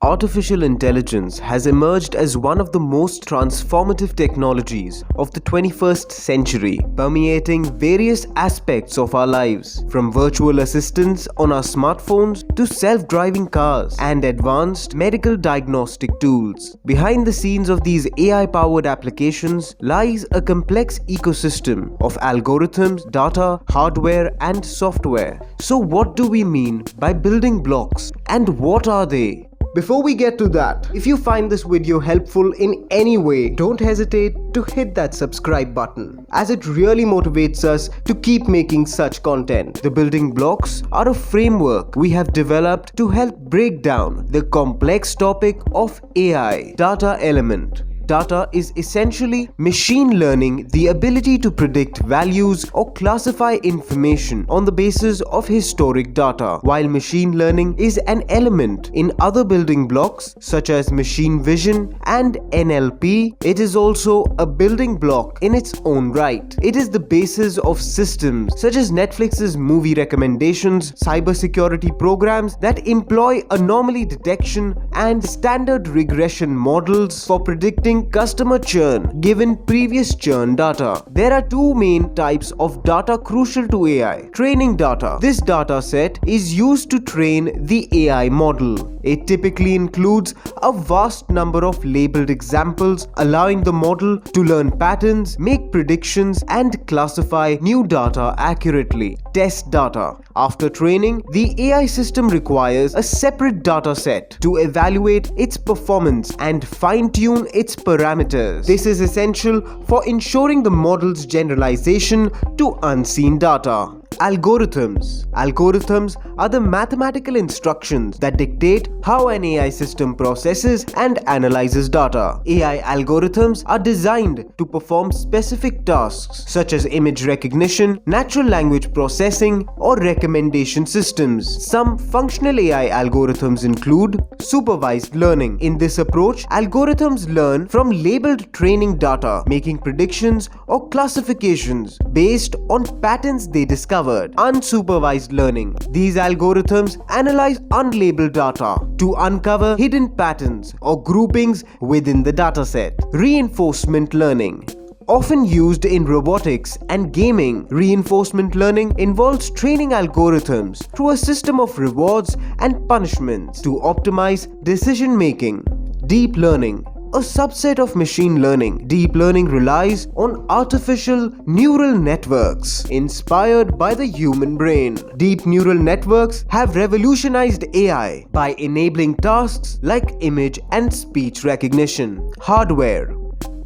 artificial intelligence has emerged as one of the most transformative technologies of the 21st century, permeating various aspects of our lives, from virtual assistants on our smartphones to self-driving cars and advanced medical diagnostic tools. Behind the scenes of these AI-powered applications lies a complex ecosystem of algorithms, data, hardware, and software. So what do we mean by building blocks, and what are they? Before we get to that, if you find this video helpful in any way, don't hesitate to hit that subscribe button, as it really motivates us to keep making such content. The building blocks are a framework we have developed to help break down the complex topic of AI. Data element. Data is essentially machine learning, the ability to predict values or classify information on the basis of historic data, while machine learning is an element in other building blocks such as machine vision and NLP. It is also a building block in its own right. It is the basis of systems such as Netflix's movie recommendations, cybersecurity programs that employ anomaly detection, and standard regression models for predicting customer churn given previous churn data. There are two main types of data crucial to AI. Training data. This data set is used to train the AI model. It typically includes a vast number of labeled examples, allowing the model to learn patterns, make predictions, and classify new data accurately. Test data. After training, the AI system requires a separate data set to evaluate its performance and fine-tune its parameters. This is essential for ensuring the model's generalization to unseen data. Algorithms. Algorithms are the mathematical instructions that dictate how an AI system processes and analyzes data. AI algorithms are designed to perform specific tasks such as image recognition, natural language processing, or recommendation systems. Some functional AI algorithms include supervised learning. In this approach, algorithms learn from labeled training data, making predictions or classifications based on patterns they discover. Unsupervised learning. These algorithms analyze unlabeled data to uncover hidden patterns or groupings within the dataset. Reinforcement learning. Often used in robotics and gaming, reinforcement learning involves training algorithms through a system of rewards and punishments to optimize decision making. Deep learning. A subset of machine learning. Deep learning relies on artificial neural networks inspired by the human brain. Deep neural networks have revolutionized AI by enabling tasks like image and speech recognition. Hardware.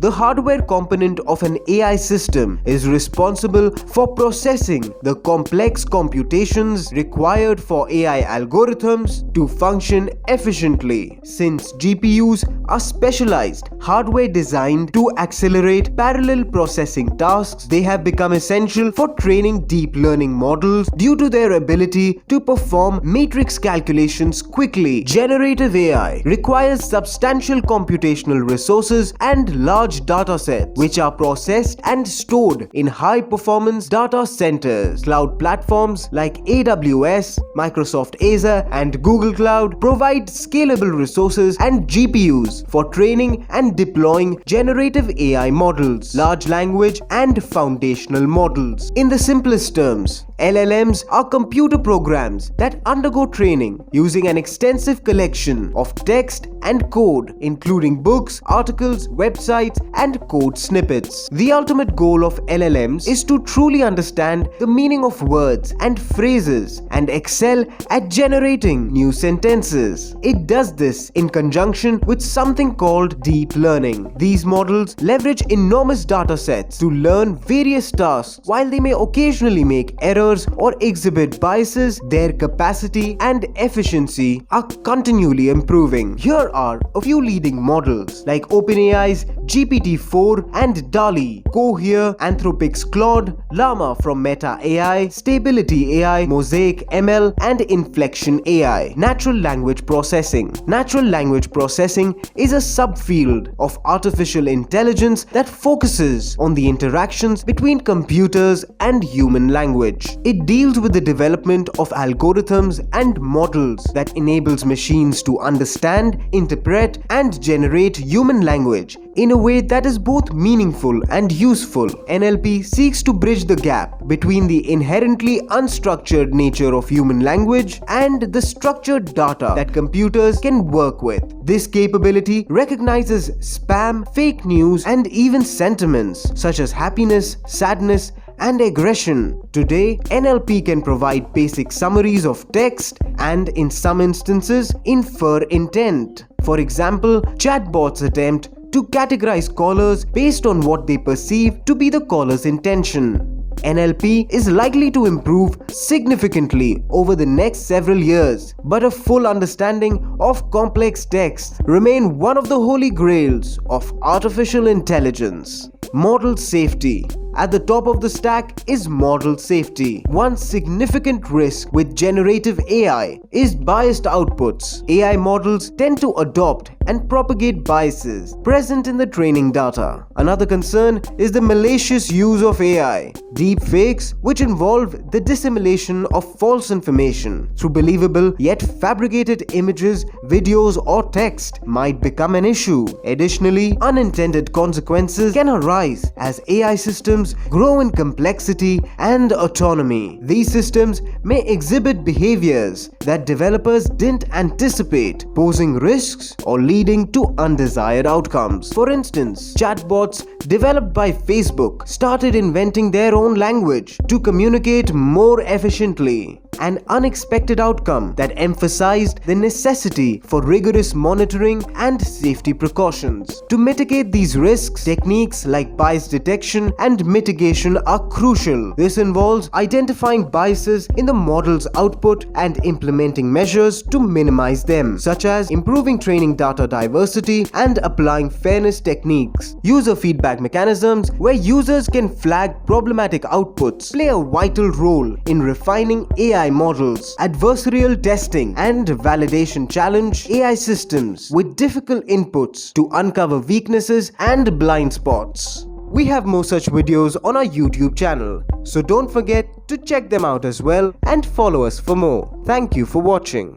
The hardware component of an AI system is responsible for processing the complex computations required for AI algorithms to function efficiently. Since GPUs are specialized hardware designed to accelerate parallel processing tasks, they have become essential for training deep learning models due to their ability to perform matrix calculations quickly. Generative AI requires substantial computational resources and large data sets, which are processed and stored in high-performance data centers. Cloud platforms like AWS, Microsoft Azure, and Google Cloud provide scalable resources and GPUs for training and deploying generative AI models, large language and foundational models. In the simplest terms, LLMs are computer programs that undergo training using an extensive collection of text and code, including books, articles, websites, and code snippets. The ultimate goal of LLMs is to truly understand the meaning of words and phrases and excel at generating new sentences. It does this in conjunction with something called deep learning. These models leverage enormous data sets to learn various tasks. While they may occasionally make errors or exhibit biases, their capacity and efficiency are continually improving. Here are a few leading models like OpenAI's GPT-4 and DALL-E, Cohere, Anthropic's Claude, Llama from Meta AI, Stability AI, Mosaic ML, and Inflection AI. Natural language processing. Natural language processing is a subfield of artificial intelligence that focuses on the interactions between computers and human language. It deals with the development of algorithms and models that enables machines to understand, interpret, and generate human language in a way that is both meaningful and useful. NLP seeks to bridge the gap between the inherently unstructured nature of human language and the structured data that computers can work with. This capability recognizes spam, fake news, and even sentiments such as happiness, sadness, and aggression. Today, NLP can provide basic summaries of text and, in some instances, infer intent. For example, chatbots attempt to categorize callers based on what they perceive to be the caller's intention. NLP is likely to improve significantly over the next several years, but a full understanding of complex text remains one of the holy grails of artificial intelligence. Model safety. At the top of the stack is model safety. One significant risk with generative AI is biased outputs. AI models tend to adopt and propagate biases present in the training data. Another concern is the malicious use of AI. Deepfakes, which involve the dissemination of false information through believable yet fabricated images, videos, or text, might become an issue. Additionally, unintended consequences can arise as AI systems grow in complexity and autonomy. These systems may exhibit behaviors that developers didn't anticipate, posing risks or leading to undesired outcomes. For instance, chatbots developed by Facebook started inventing their own language to communicate more efficiently. An unexpected outcome that emphasized the necessity for rigorous monitoring and safety precautions. To mitigate these risks, techniques like bias detection and mitigation are crucial. This involves identifying biases in the model's output and implementing measures to minimize them, such as improving training data diversity and applying fairness techniques. User feedback mechanisms, where users can flag problematic outputs, play a vital role in refining AI models. Adversarial testing and validation challenge AI systems with difficult inputs to uncover weaknesses and blind spots. We have more such videos on our YouTube channel, so don't forget to check them out as well and follow us for more. Thank you for watching.